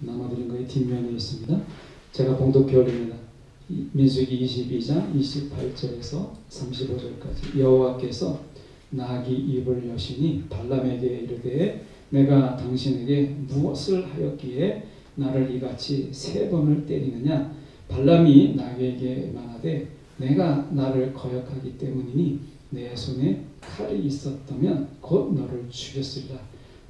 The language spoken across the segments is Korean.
남아드린 거의 뒷면에 있습니다. 제가 봉독해 올립니다. 민수기 22장 28절에서 35절까지. 여호와께서 나귀 입을 여시니 발람에게 이르되 내가 당신에게 무엇을 하였기에 나를 이같이 3번을 때리느냐. 발람이 나귀에게 말하되 내가 나를 거역하기 때문이니 내 손에 칼이 있었다면 곧 너를 죽였으리라.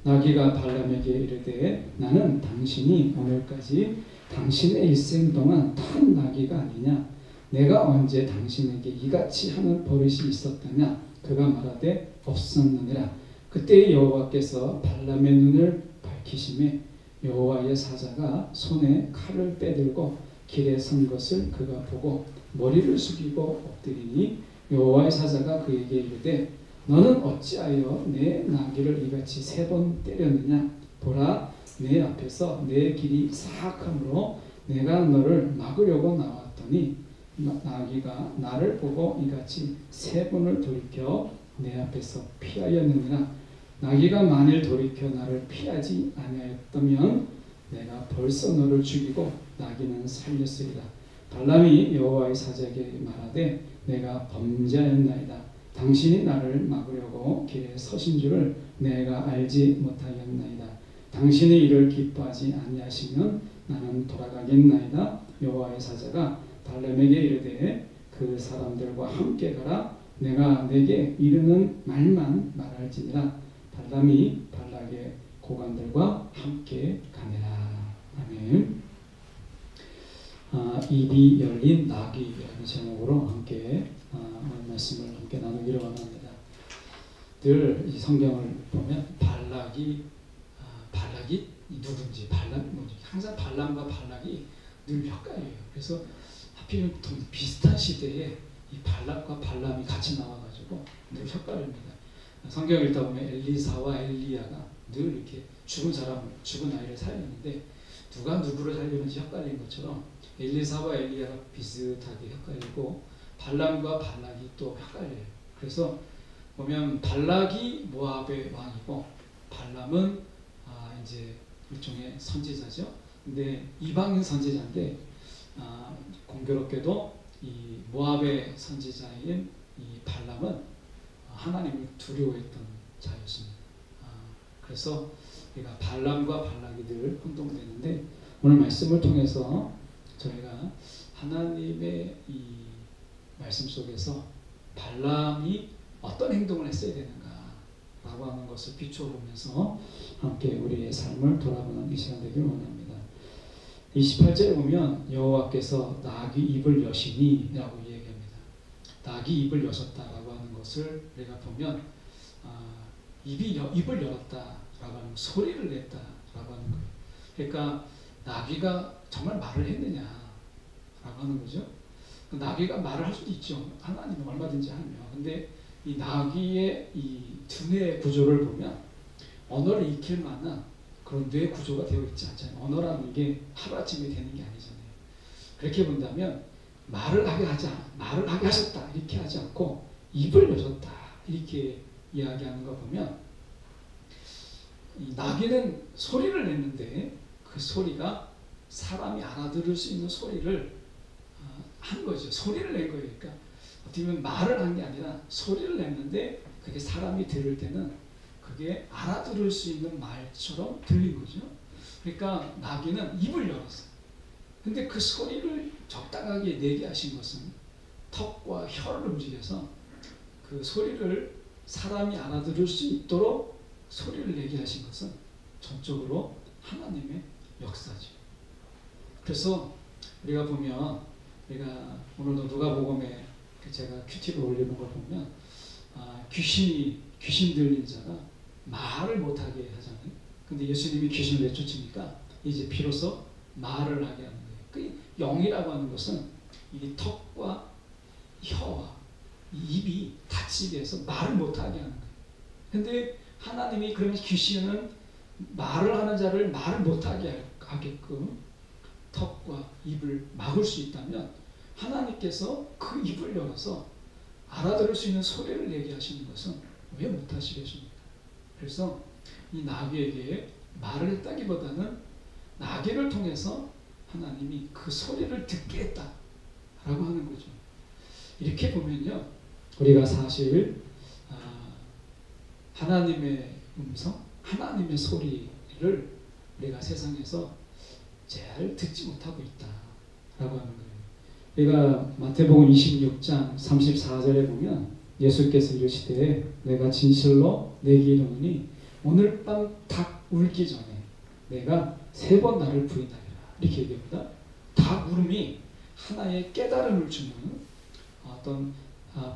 나귀가 발람에게 이르되 나는 당신이 오늘까지 당신의 일생 동안 탄 나귀가 아니냐. 내가 언제 당신에게 이같이 하는 버릇이 있었더냐. 그가 말하되 없었느니라. 그때 여호와께서 발람의 눈을 밝히시매 여호와의 사자가 손에 칼을 빼들고 길에 선 것을 그가 보고 머리를 숙이고 엎드리니 여호와의 사자가 그에게 이르되 너는 어찌하여 내 나귀를 이같이 3번 때렸느냐. 보라, 내 앞에서 내 길이 사악함으로 내가 너를 막으려고 나왔더니 나귀가 나를 보고 이같이 3번을 돌이켜 내 앞에서 피하였느니라. 나귀가 만일 돌이켜 나를 피하지 아니하였다면 내가 벌써 너를 죽이고 나귀는 살렸으리라. 발람이 여호와의 사자에게 말하되 내가 범죄하였나이다. 당신이 나를 막으려고 길에 서신 줄을 내가 알지 못하였나이다. 당신이 이를 기뻐하지 아니하시면 나는 돌아가겠나이다. 여호와의 사자가 발람에게 이르되 그 사람들과 함께 가라. 내가 내게 이르는 말만 말할지니라. 발람이 발락의 고관들과 함께 가니라. 아멘. 입이 열린 나귀라는 제목으로 함께 오늘 말씀을 함께 나누기를 원합니다. 늘 이 성경을 보면 발락이 누군지 발람이 뭔지 항상 발람과 발락이 늘 헷갈려요. 그래서 하필이면 비슷한 시대에 이 발락과 발람이 같이 나와가지고 늘 헷갈립니다. 성경 읽다 보면 엘리사와 엘리야가 늘 이렇게 죽은 아이를 살리는데 누가 누구를 살리는지 헷갈린 것처럼 엘리사와 엘리야가 비슷하게 헷갈리고 발람과 발락이 또 헷갈려요. 그래서 보면 발락이 모압의 왕이고 발람은 이제 일종의 선지자죠. 근데 이방인 선지자인데 공교롭게도 이 모압의 선지자인 이 발람은 하나님을 두려워했던 자였습니다. 그래서 우리가 발람과 발락이 늘 혼동되는데 오늘 말씀을 통해서 저희가 하나님의 이 말씀 속에서 발람이 어떤 행동을 했어야 되는가 라고 하는 것을 비추어 보면서 함께 우리의 삶을 돌아보는 이 시간 되기를 원합니다. 28절에 보면 여호와께서 나귀 입을 여시니 라고 얘기합니다. 나귀 입을 여셨다라고 하는 것을 우리가 보면 입을 열었다라고 하는 소리를 냈다라고 하는 거예요. 그러니까 나귀가 정말 말을 했느냐라고 하는 거죠. 나귀가 말을 할 수도 있죠. 하나님은 얼마든지 하며. 근데 이 나귀의 이 두뇌 구조를 보면 언어를 익힐 만한 그런 뇌 구조가 되어 있지 않잖아요. 언어라는 게 하루아침에 되는 게 아니잖아요. 그렇게 본다면 말을 하게 하셨다 이렇게 하지 않고 입을 여셨다 이렇게 이야기하는 거 보면 이 나귀는 소리를 냈는데 그 소리가 사람이 알아들을 수 있는 소리를 한 거죠. 소리를 낸 거예요. 그러니까 어떻게 보면 말을 한 게 아니라 소리를 냈는데 그게 사람이 들을 때는 그게 알아들을 수 있는 말처럼 들린 거죠. 그러니까 나귀는 입을 열었어요. 근데 그 소리를 적당하게 내게 하신 것은 턱과 혀를 움직여서 그 소리를 사람이 알아들을 수 있도록 소리를 내게 하신 것은 전적으로 하나님의 역사죠. 그래서 우리가 보면 우리가 오늘도 누가복음에 제가 큐티를 올리는 걸 보면 귀신 들린 자가 말을 못하게 하잖아요. 근데 예수님이 귀신을 내쫓으니까 이제 비로소 말을 하게 하는 거예요. 그 영이라고 하는 것은 이 턱과 혀와 이 입이 닫히게 해서 말을 못하게 하는 거예요. 근데 하나님이 그러면 귀신은 말을 하는 자를 말을 못하게 하게끔 턱과 입을 막을 수 있다면 하나님께서 그 입을 열어서 알아들을 수 있는 소리를 내게 하시는 것은 왜 못하시겠습니까? 그래서 이 나귀에게 말을 했다기보다는 나귀를 통해서 하나님이 그 소리를 듣게 했다라고 하는 거죠. 이렇게 보면요, 우리가 사실 하나님의 음성, 하나님의 소리를 우리가 세상에서 잘 듣지 못하고 있다라고 하는 거예요. 우리가 마태복음 26장 34절에 보면 예수께서 이르시되 내가 진실로 내게 이르노니 오늘 밤 닭 울기 전에 내가 3번 나를 부인하리라, 이렇게 얘기합니다. 닭 울음이 하나의 깨달음을 주는 어떤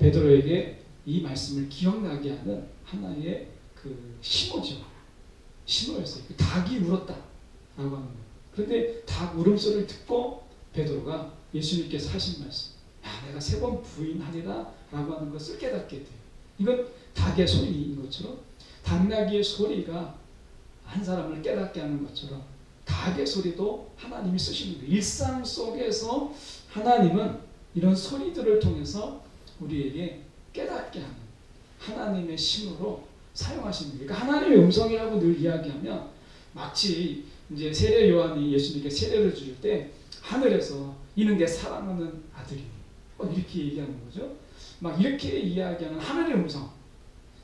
베드로에게 이 말씀을 기억나게 하는 하나의 그 신호죠. 신호였어요. 그 닭이 울었다라고 하는 거예요. 그런데 닭 울음소리를 듣고 베드로가 예수님께서 하신 말씀, 내가 3번 부인하리라 라고 하는 것을 깨닫게 돼요. 이건 닭의 소리인 것처럼, 당나귀의 소리가 한 사람을 깨닫게 하는 것처럼 닭의 소리도 하나님이 쓰시는 거예요. 일상 속에서 하나님은 이런 소리들을 통해서 우리에게 깨닫게 하는 하나님의 신호로 사용하시는 거예요. 그러니까 하나님의 음성이라고 늘 이야기하면 마치 이제 세례 요한이 예수님께 세례를 줄 때 하늘에서 이는 내 사랑하는 아들이니 이렇게 얘기하는 거죠. 막 이렇게 이야기하는 하늘의 음성,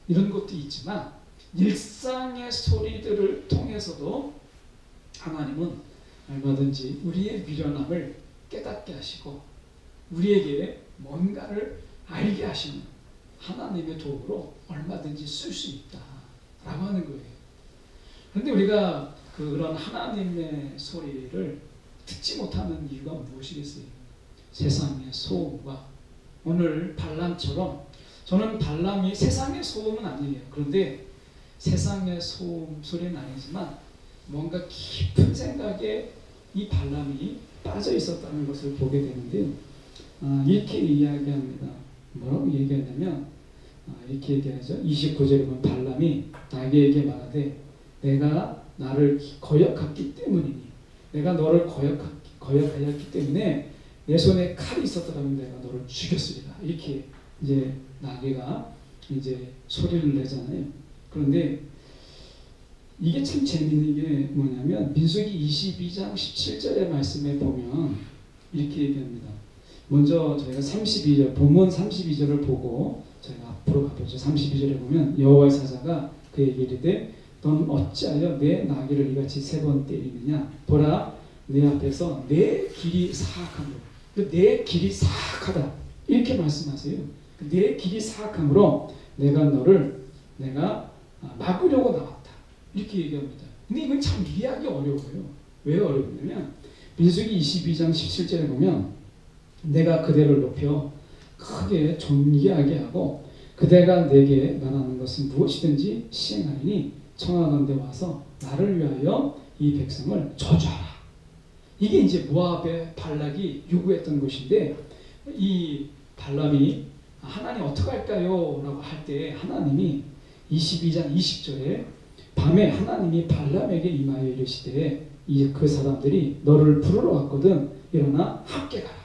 이런 것도 있지만 일상의 소리들을 통해서도 하나님은 얼마든지 우리의 미련함을 깨닫게 하시고 우리에게 뭔가를 알게 하시는 하나님의 도구로 얼마든지 쓸 수 있다라고 하는 거예요. 그런데 우리가 그런 하나님의 소리를 듣지 못하는 이유가 무엇이겠어요? 세상의 소음과 오늘 발람처럼, 저는 발람이 세상의 소음은 아니에요. 그런데 세상의 소음 소리는 아니지만 뭔가 깊은 생각에 이 발람이 빠져 있었다는 것을 보게 되는데요. 이렇게 이야기합니다. 뭐라고 얘기하냐면 이렇게 얘기하죠. 29절에 보면 발람이 나귀에게 말하되 내가 나를 거역했기 때문이니, 내가 너를 거역하였기 때문에 내 손에 칼이 있었더라면 내가 너를 죽였으리라. 이렇게 이제 나귀가 이제 소리를 내잖아요. 그런데 이게 참 재밌는 게 뭐냐면 민수기 22장 17절의 말씀에 보면 이렇게 얘기합니다. 먼저 저희가 32절, 본문 32절을 보고 저희가 앞으로 가보죠. 32절에 보면 여호와의 사자가 그에게 이르되 너는 어찌하여 내 나귀를 이같이 3번 때리느냐? 보라, 내 앞에서 내 길이 사악함으로, 내 길이 사악하다 이렇게 말씀하세요. 내 길이 사악함으로 내가 너를 막으려고 나왔다 이렇게 얘기합니다. 근데 이건 참 이해하기 어려워요. 왜 어려우냐면 민수기 22장 17절에 보면 내가 그대를 높여 크게 존귀하게 하고 그대가 내게 말하는 것은 무엇이든지 시행하리니 청하건대 와서 나를 위하여 이 백성을 저주하라. 이게 이제 모압의 발락이 요구했던 것인데, 이 발람이 하나님 어떡할까요? 라고 할 때 하나님이 22장 20절에 밤에 하나님이 발람에게 임하여 이르시되 그 사람들이 너를 부르러 왔거든 일어나 함께 가라.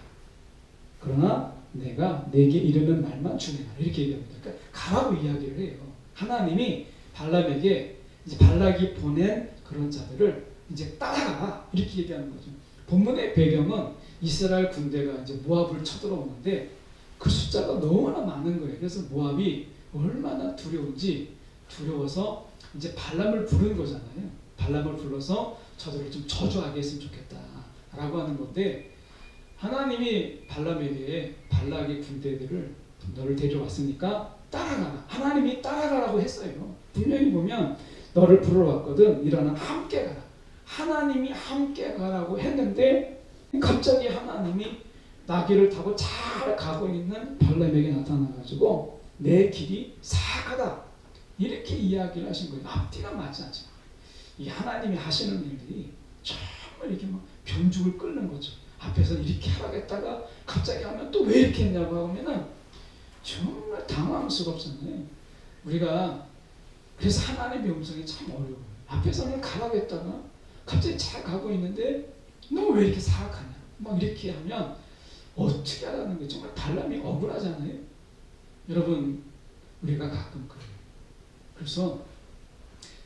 그러나 내가 내게 이르는 말만 준행하라. 이렇게 얘기합니다. 그러니까 가라고 이야기를 해요. 하나님이 발람에게 이제 발락이 보낸 그런 자들을 이제 따라가라 이렇게 얘기하는 거죠. 본문의 배경은 이스라엘 군대가 이제 모압을 쳐들어오는데 그 숫자가 너무나 많은 거예요. 그래서 모압이 얼마나 두려워서 이제 발람을 부른 거잖아요. 발람을 불러서 저들을 좀 저주하게 했으면 좋겠다라고 하는 건데, 하나님이 발람에게 발락의 군대들을 너를 데려왔으니까 따라가라. 하나님이 따라가라고 했어요. 분명히 보면 너를 부르러 왔거든 일어나 함께 가라. 하나님이 함께 가라고 했는데 갑자기 하나님이 나귀를 타고 잘 가고 있는 발람에게 나타나가지고 내 길이 사악하다 이렇게 이야기를 하신 거예요. 앞뒤가 맞지 않지만 이 하나님이 하시는 일들이 정말 이렇게 막 변죽을 끓는 거죠. 앞에서 이렇게 하라겠다가 갑자기 하면 또 왜 이렇게 했냐고 하면은 정말 당황스럽잖아요. 우리가 그래서 하나님의 음성이 참 어려워요. 앞에서는 가라겠다가 갑자기 잘 가고 있는데 너 왜 이렇게 사악하냐 막 이렇게 하면 어떻게 하라는 거예요. 정말 발람이 억울하잖아요. 여러분 우리가 가끔 그래요. 그래서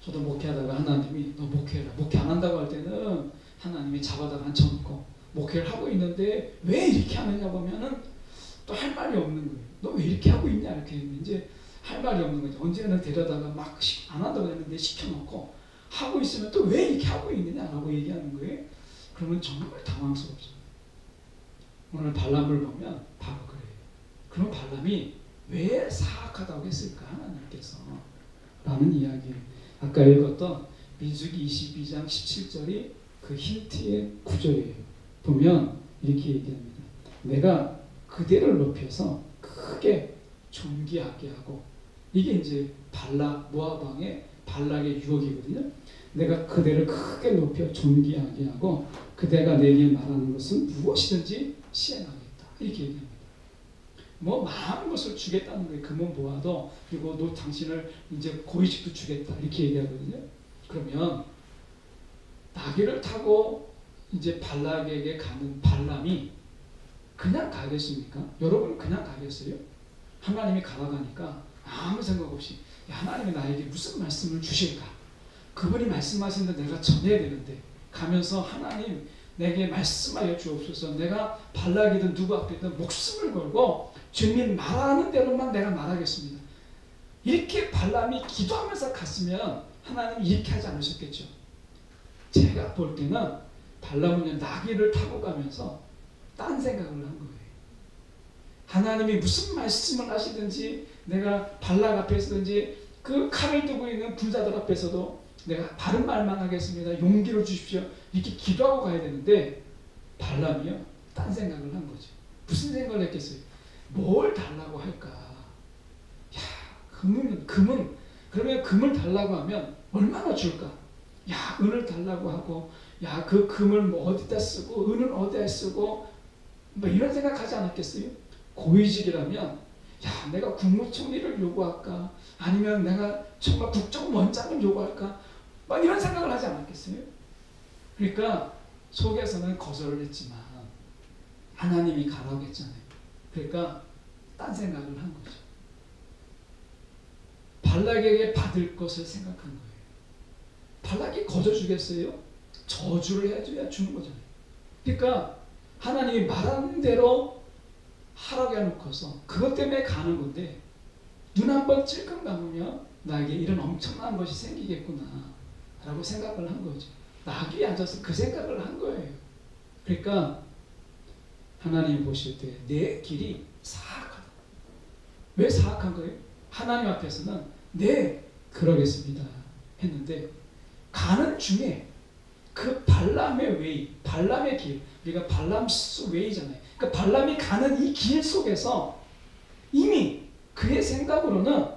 저도 목회하다가 하나님이 너 목회해라. 목회 안 한다고 할 때는 하나님이 잡아다 앉혀놓고 목회를 하고 있는데 왜 이렇게 하느냐 보면은 또 할 말이 없는 거예요. 너 왜 이렇게 하고 있냐 이렇게 이제 할 말이 없는 거죠. 언제는 데려다가 막 안 한다고 했는데 시켜놓고 하고 있으면 또 왜 이렇게 하고 있느냐라고 얘기하는 거예요. 그러면 정말 당황스럽죠. 오늘 발람을 보면 바로 그래요. 그럼 발람이 왜 사악하다고 했을까 하나님께서 라는 이야기예요. 아까 읽었던 민수기 22장 17절이 그 힌트의 구절이에요. 보면 이렇게 얘기합니다. 내가 그대를 높여서 크게 존귀하게 하고, 이게 이제 발락 모압 왕의 발락의 유혹이거든요. 내가 그대를 크게 높여 존귀하게 하고 그대가 내게 말하는 것은 무엇이든지 시행하겠다 이렇게 얘기합니다. 뭐 많은 것을 주겠다는 거예요. 금은 보아도, 그리고 너 당신을 이제 고위직도 주겠다 이렇게 얘기하거든요. 그러면 나귀를 타고 이제 발락에게 가는 발람이 그냥 가겠습니까? 여러분 그냥 가겠어요? 하나님이 가라가니까 아무 생각 없이 하나님이 나에게 무슨 말씀을 주실까? 그분이 말씀하시는데 내가 전해야 되는데 가면서 하나님 내게 말씀하여 주옵소서. 내가 발락이든 누구 앞에든 목숨을 걸고 주님 말하는 대로만 내가 말하겠습니다. 이렇게 발람이 기도하면서 갔으면 하나님 이렇게 하지 않으셨겠죠. 제가 볼 때는 발람은 나귀를 타고 가면서 딴 생각을 한 거예요. 하나님이 무슨 말씀을 하시든지 내가 발락 앞에서든지 그 칼을 두고 있는 불자들 앞에서도 내가 바른 말만 하겠습니다. 용기를 주십시오. 이렇게 기도하고 가야 되는데 발람이요 딴 생각을 한 거죠. 무슨 생각을 했겠어요? 뭘 달라고 할까? 야, 금은 그러면 금을 달라고 하면 얼마나 줄까? 야, 은을 달라고 하고, 야, 그 금을 뭐 어디다 쓰고 은은 어디다 쓰고 뭐 이런 생각하지 않았겠어요? 고위직이라면 야, 내가 국무총리를 요구할까? 아니면 내가 정말 국정원장을 요구할까? 막 이런 생각을 하지 않았겠어요? 그러니까 속에서는 거절을 했지만 하나님이 가라고 했잖아요. 그러니까 딴 생각을 한 거죠. 발락에게 받을 것을 생각한 거예요. 발락이 거저 주겠어요? 저주를 해줘야 주는 거잖아요. 그러니까 하나님이 말하는 대로 하라고 해놓고서 그것 때문에 가는 건데 눈 한번 찔끔 감으면 나에게 이런 엄청난 것이 생기겠구나 라고 생각을 한 거죠. 나귀에 앉아서 그 생각을 한 거예요. 그러니까 하나님이 보실 때 내 길이 사악하다. 왜 사악한 거예요? 하나님 앞에서는 네 그러겠습니다 했는데 가는 중에 그 발람의 웨이, 발람의 길, 우리가 발람스 웨이잖아요. 그러니까 발람이 가는 이 길 속에서 이미 그의 생각으로는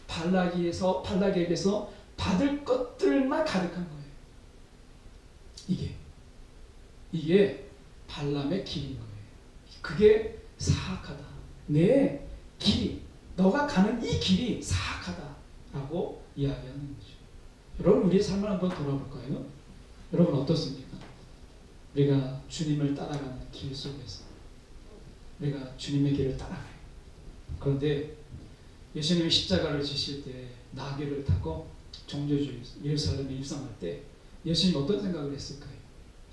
발락에게서 받을 것들만 가득한 거예요. 이게 발람의 길인 거예요. 그게 사악하다. 내 길이, 너가 가는 이 길이 사악하다라고 이야기하는 거죠. 여러분 우리의 삶을 한번 돌아볼까요? 여러분 어떻습니까? 우리가 주님을 따라가는 길 속에서 우리가 주님의 길을 따라가요. 그런데 예수님이 십자가를 지실 때 나귀를 타고 정죄주 예루살렘에 입성할 때 예수님이 어떤 생각을 했을까요?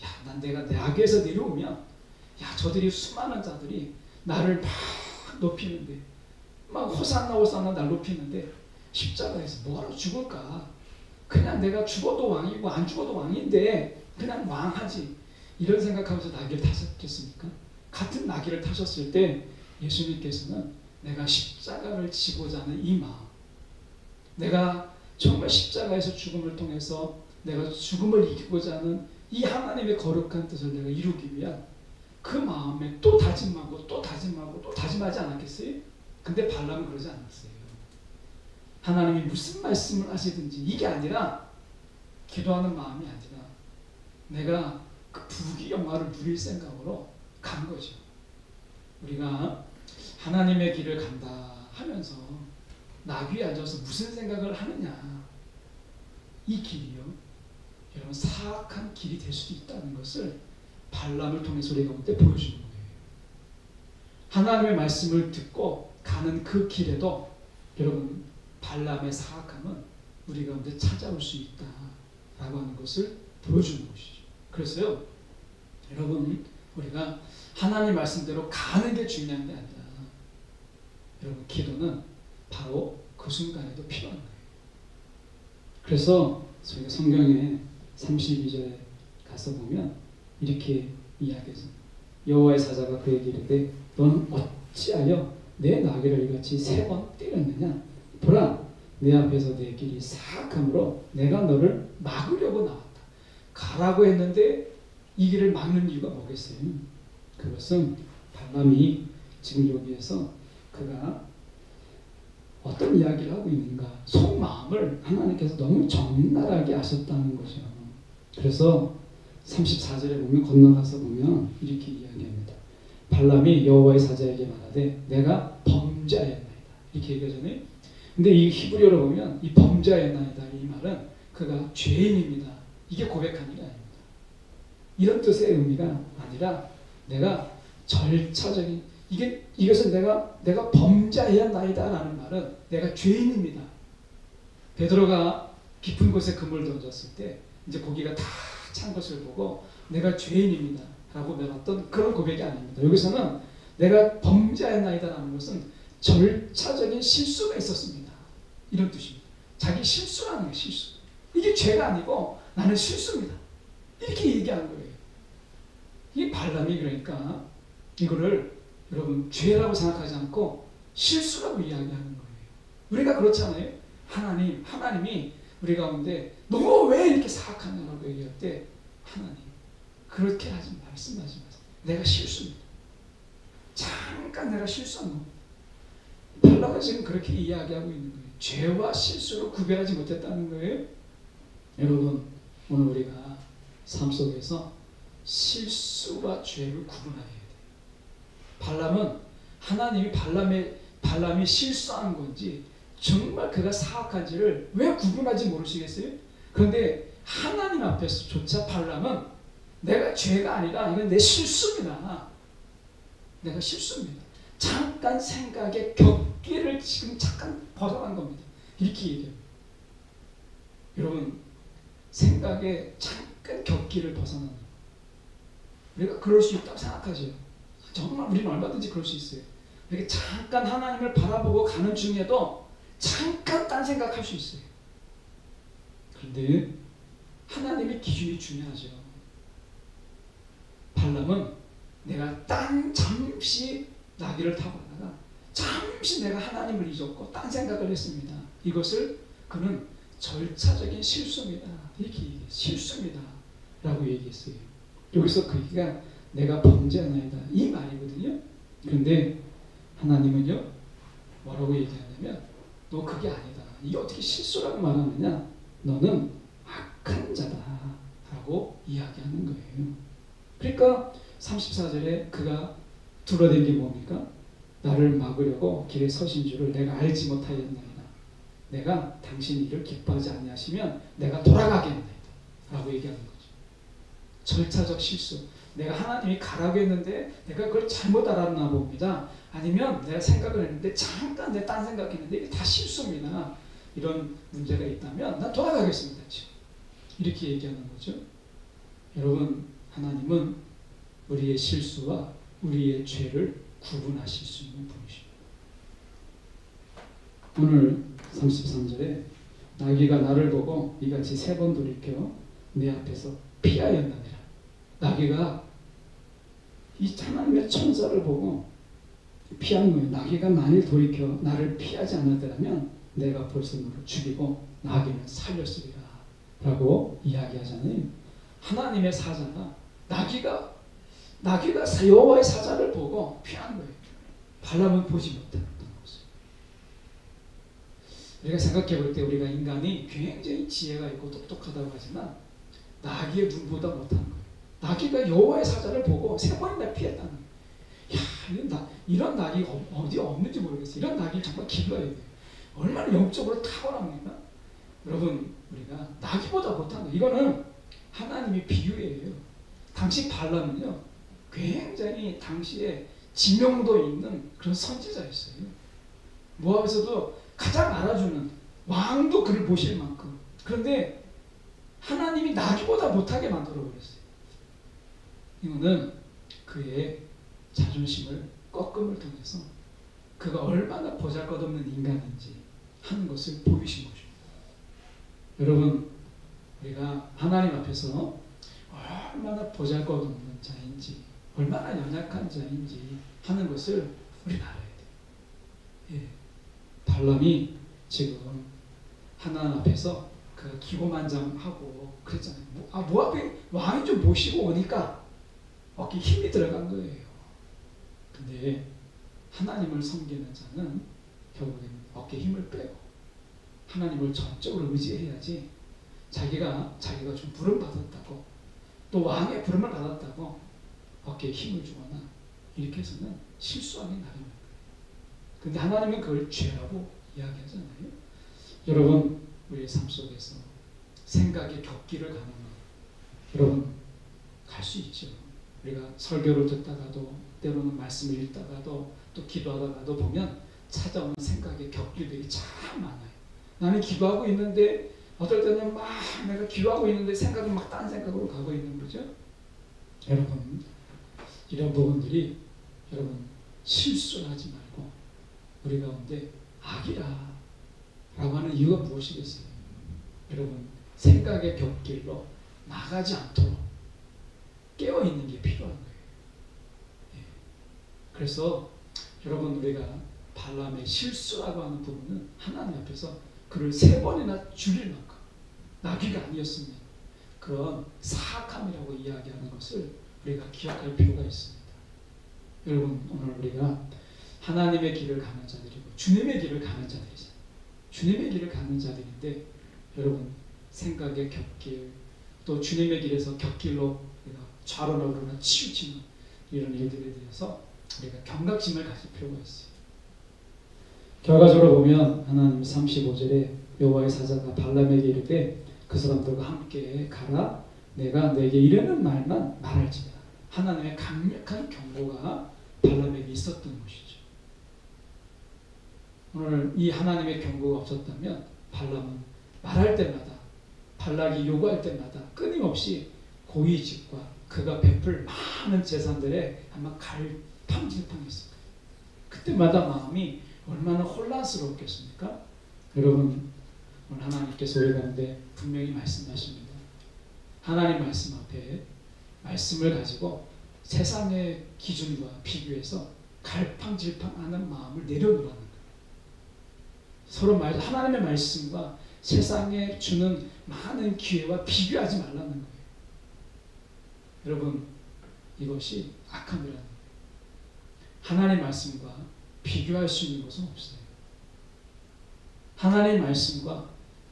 야, 난 내가 나귀에서 내려오면 야, 저들이 수많은 자들이 나를 막 높이는데 막 호산나 호산나 날 높이는데 십자가에서 뭐하러 죽을까? 그냥 내가 죽어도 왕이고 안 죽어도 왕인데 그냥 왕하지. 이런 생각하면서 나귀를 타셨겠습니까? 같은 나귀를 타셨을 때 예수님께서는 내가 십자가를 지고자 하는 이 마음, 내가 정말 십자가에서 죽음을 통해서 내가 죽음을 이기고자 하는 이 하나님의 거룩한 뜻을 내가 이루기 위한 그 마음에 또 다짐하고 또 다짐하고 또 다짐하지 않았겠어요? 근데 발람은 그러지 않았어요. 하나님이 무슨 말씀을 하시든지 이게 아니라 기도하는 마음이 아니라 내가 그 부귀 영화를 누릴 생각으로 간 거죠. 우리가 하나님의 길을 간다 하면서 나귀에 앉아서 무슨 생각을 하느냐, 이 길이요 여러분 사악한 길이 될 수도 있다는 것을 발람을 통해서 우리가 볼 때 보여주는 거예요. 하나님의 말씀을 듣고 가는 그 길에도 여러분 발람의 사악함은 우리 가운데 찾아올 수 있다라고 하는 것을 보여주는 것이죠. 그래서요, 여러분, 우리가 하나님 말씀대로 가는 게 중요한 게 아니라, 여러분, 기도는 바로 그 순간에도 필요한 거예요. 그래서 저희가 성경에 32절에 가서 보면 이렇게 이야기해서, 여호와의 사자가 그에게 이르되 너는 어찌하여 내 나귀를 이같이 3번 때렸느냐? 보라, 내 앞에서 내 길이 사악함으로 내가 너를 막으려고 나왔다. 가라고 했는데 이 길을 막는 이유가 뭐겠어요? 그것은 발람이 지금 여기에서 그가 어떤 이야기를 하고 있는가, 속마음을 하나님께서 너무 적나라하게 아셨다는 거죠. 그래서 34절에 보면, 건너가서 보면 이렇게 이야기합니다. 발람이 여호와의 사자에게 말하되 내가 범죄하였나이다, 이렇게 얘기하잖아요. 근데 이 히브리어로 보면 이 범죄하였나이다, 이 말은 그가 죄인입니다, 이게 고백하는 게 아닙니다. 이런 뜻의 의미가 아니라 내가 절차적인, 이것은 내가 범죄하였나이다라는 말은 내가 죄인입니다. 베드로가 깊은 곳에 그물 던졌을 때 이제 고기가 다 찬 것을 보고 내가 죄인입니다 라고 말했던 그런 고백이 아닙니다. 여기서는 내가 범죄하였나이다라는 것은 절차적인 실수가 있었습니다, 이런 뜻입니다. 자기 실수라는 게 실수. 이게 죄가 아니고 나는 실수입니다, 이렇게 얘기하는 거예요. 이 발람이 그러니까 이거를 여러분 죄라고 생각하지 않고 실수라고 이야기하는 거예요. 우리가 그렇잖아요. 하나님이 우리 가운데 너 왜 이렇게 사악하냐고 얘기할 때, 하나님 그렇게 말씀하지 마세요. 내가 실수입니다. 잠깐 내가 실수한 겁니다. 발람은 지금 그렇게 이야기하고 있는 거예요. 죄와 실수를 구별하지 못했다는 거예요. 여러분, 오늘 우리가 삶 속에서 실수와 죄를 구분해야 돼요. 발람은 하나님이 발람이 실수한 건지 정말 그가 사악한지를 왜 구분하지 모르시겠어요? 그런데 하나님 앞에서조차 발람은 내가 죄가 아니라 이건 내 실수입니다, 내가 실수입니다, 잠깐 생각의 격기를 지금 잠깐 벗어난 겁니다, 이렇게 얘기해요. 여러분, 생각에 잠깐 격기를 벗어나는, 우리가 그럴 수 있다고 생각하죠. 정말 우리는 얼마든지 그럴 수 있어요. 이렇게 잠깐 하나님을 바라보고 가는 중에도 잠깐 딴 생각할 수 있어요. 그런데 하나님의 기준이 중요하죠. 발람은 내가 잠시 나귀를 타고 가다가 잠시 내가 하나님을 잊었고 딴 생각을 했습니다. 이것을 그는 절차적인 실수입니다, 이렇게 얘기해요. 실수입니다 라고 얘기했어요. 여기서 그 얘기가 내가 범죄하나이다, 이 말이거든요. 그런데 하나님은요, 뭐라고 얘기하냐면 너 그게 아니다, 이게 어떻게 실수라고 말하느냐, 너는 악한 자다 라고 이야기하는 거예요. 그러니까 34절에 그가 둘러댄 게 뭡니까? 나를 막으려고 길에 서신 줄을 내가 알지 못하였나이다. 내가 당신이 이를 기뻐하지 아니하시면 내가 돌아가겠나이다 라고 얘기하는 거죠. 절차적 실수. 내가 하나님이 가라고 했는데 내가 그걸 잘못 알았나 봅니다. 아니면 내가 생각을 했는데 잠깐 내 딴 생각했는데 이게 다 실수입니다. 이런 문제가 있다면 난 돌아가겠습니다, 지금. 이렇게 얘기하는 거죠. 여러분, 하나님은 우리의 실수와 우리의 죄를 구분하실 수 있는 분이십니다. 오늘 33절에 나귀가 나를 보고 이같이 3번 돌이켜 내 앞에서 피하였느니라. 나귀가 이 하나님의 천사를 보고 피한 거예요. 나귀가 만일 돌이켜 나를 피하지 않았더라면 내가 벌써 너를 죽이고 나귀는 살렸으리라 라고 이야기하잖아요. 하나님의 사자가 나귀가 여호와의 사자를 보고 피한 거예요. 발람은 보지 못했던 것을. 우리가 생각해 볼 때 우리가 인간이 굉장히 지혜가 있고 똑똑하다고 하지만 나귀의 눈보다 못한 거예요. 나귀가 여호와의 사자를 보고 3번이나 피했다는 거예요. 야, 이런 나귀가 어디 없는지 모르겠어요. 이런 나귀를 정말 길러야 돼요. 얼마나 영적으로 탁월합니까? 여러분, 우리가 나귀보다 못한 거예요. 이거는 하나님의 비유예요. 당시 발람은요, 굉장히 당시에 지명도 있는 그런 선지자였어요. 모압에서도 가장 알아주는, 왕도 그를 모실 만큼. 그런데 하나님이 나귀보다 못하게 만들어버렸어요. 이거는 그의 자존심을 꺾음을 통해서 그가 얼마나 보잘것없는 인간인지 하는 것을 보이신 것입니다. 여러분, 우리가 하나님 앞에서 얼마나 보잘것없는 자인지, 얼마나 연약한 자인지 하는 것을 우리는 알아야 돼요. 예. 발람이 지금 하나님 앞에서 그 기고만장하고 그랬잖아요. 모압의 왕이 좀 모시고 오니까 어깨에 힘이 들어간 거예요. 근데 하나님을 섬기는 자는 결국에는 어깨에 힘을 빼고 하나님을 전적으로 의지해야지, 자기가 좀 부름 받았다고, 또 왕의 부름을 받았다고 어깨에 힘을 주거나 이렇게 해서는 실수하기 나름인 거예요. 근데 하나님은 그걸 죄라고 이야기하잖아요. 여러분, 우리의 삶 속에서 생각의 격기를 가는 것, 여러분 갈 수 있죠. 우리가 설교를 듣다가도, 때로는 말씀을 읽다가도, 또 기도하다가도 보면 찾아오는 생각의 격길들이 참 많아요. 나는 기도하고 있는데 어떨 때는 막 내가 기도하고 있는데 생각이 막 딴 생각으로 가고 있는 거죠. 여러분, 이런 부분들이 여러분 실수를 하지 말고 우리 가운데 악이라 라고 하는 이유가 무엇이겠어요? 여러분, 생각의 격길로 나가지 않도록 깨어있는 게 필요한 거예요. 예. 그래서 여러분, 우리가 발람의 실수라고 하는 부분은 하나님 앞에서 그를 3번이나 죽일 만큼 나귀가 아니었으면 그런 사악함이라고 이야기하는 것을 우리가 기억할 필요가 있습니다. 여러분, 오늘 우리가 하나님의 길을 가는 자들이고 주님의 길을 가는 자들이잖아요. 주님의 길을 가는 자들인데, 여러분 생각의 격길, 또 주님의 길에서 격길로 우리가 좌로나 우로나 치우치는 이런 일들에 대해서 우리가 경각심을 가질 필요가 있어요. 결과적으로 보면 하나님 35절에 여호와의 사자가 발람에게 이르되 그 사람들과 함께 가라, 내가 내게 이르는 말만 말할지니라. 하나님의 강력한 경고가 발람에게 있었던 것이죠. 오늘 이 하나님의 경고가 없었다면 발람은 말할 때마다, 발락이 요구할 때마다 끊임없이 고위직과 그가 베풀 많은 재산들에 아마 갈팡질팡했을 거예요. 그때마다 마음이 얼마나 혼란스러웠겠습니까? 여러분, 오늘 하나님께서 우리 가운데 분명히 말씀하십니다. 하나님 말씀 앞에 말씀을 가지고 세상의 기준과 비교해서 갈팡질팡하는 마음을 내려놓으라는 거예요. 서로 하나님의 말씀과 세상에 주는 많은 기회와 비교하지 말라는 거예요. 여러분, 이것이 악함이라는 거예요. 하나님의 말씀과 비교할 수 있는 것은 없어요. 하나님의 말씀과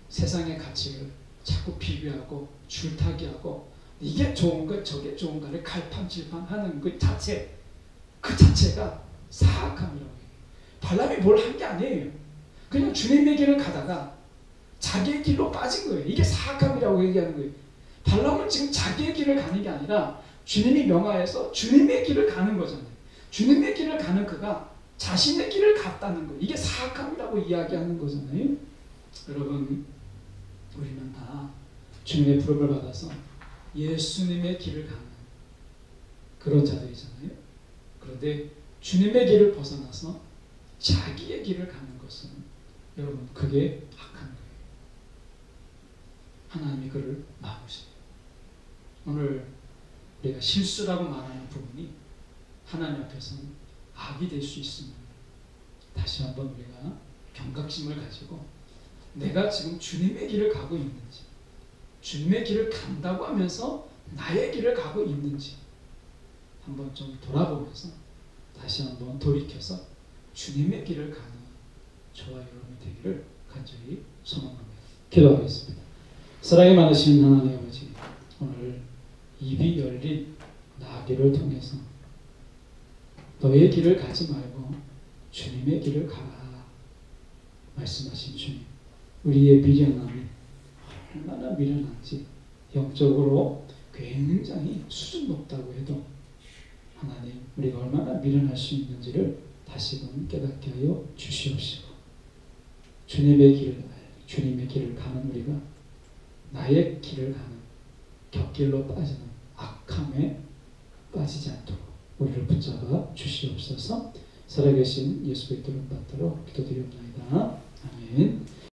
세상의 가치를 자꾸 비교하고 줄타기하고 이게 좋은가 저게 좋은가를 갈팡질팡하는 그 자체가 사악함이라고 해요. 발람이 뭘 한 게 아니에요. 그냥 주님의 길을 가다가 자기의 길로 빠진 거예요. 이게 사악함이라고 얘기하는 거예요. 발람은 지금 자기의 길을 가는 게 아니라 주님이 명하여서 주님의 길을 가는 거잖아요. 주님의 길을 가는 그가 자신의 길을 갔다는 거예요. 이게 사악함이라고 이야기하는 거잖아요. 여러분, 우리는 다 주님의 부름을 받아서 예수님의 길을 가는 그런 자들이잖아요. 그런데 주님의 길을 벗어나서 자기의 길을 가는 것은 여러분, 그게 악한 거예요. 하나님이 그를 막으세요. 오늘 우리가 실수라고 말하는 부분이 하나님 앞에서는 악이 될 수 있습니다. 다시 한번 우리가 경각심을 가지고 내가 지금 주님의 길을 가고 있는지, 주님의 길을 간다고 하면서 나의 길을 가고 있는지 한번 좀 돌아보면서 다시 한번 돌이켜서 주님의 길을 가는 저와 여러분이 되기를 간절히 소망합니다. 기도하겠습니다. 사랑이 많으신 하나님 아버지, 오늘 입이 열린 나귀를 통해서 너의 길을 가지 말고 주님의 길을 가라 말씀하신 주님, 우리의 미련함이 얼마나 미련한지, 영적으로 굉장히 수준 높다고 해도 하나님, 우리가 얼마나 미련할 수 있는지를 다시금 깨닫게 하여 주시옵시고, 주님의 길을 가는 우리가 나의 길을 가는 격길로 빠지는 악함에 빠지지 않도록 우리를 붙잡아 주시옵소서. 살아계신 예수 그리스도를 받들어 기도드리옵나이다. 아멘.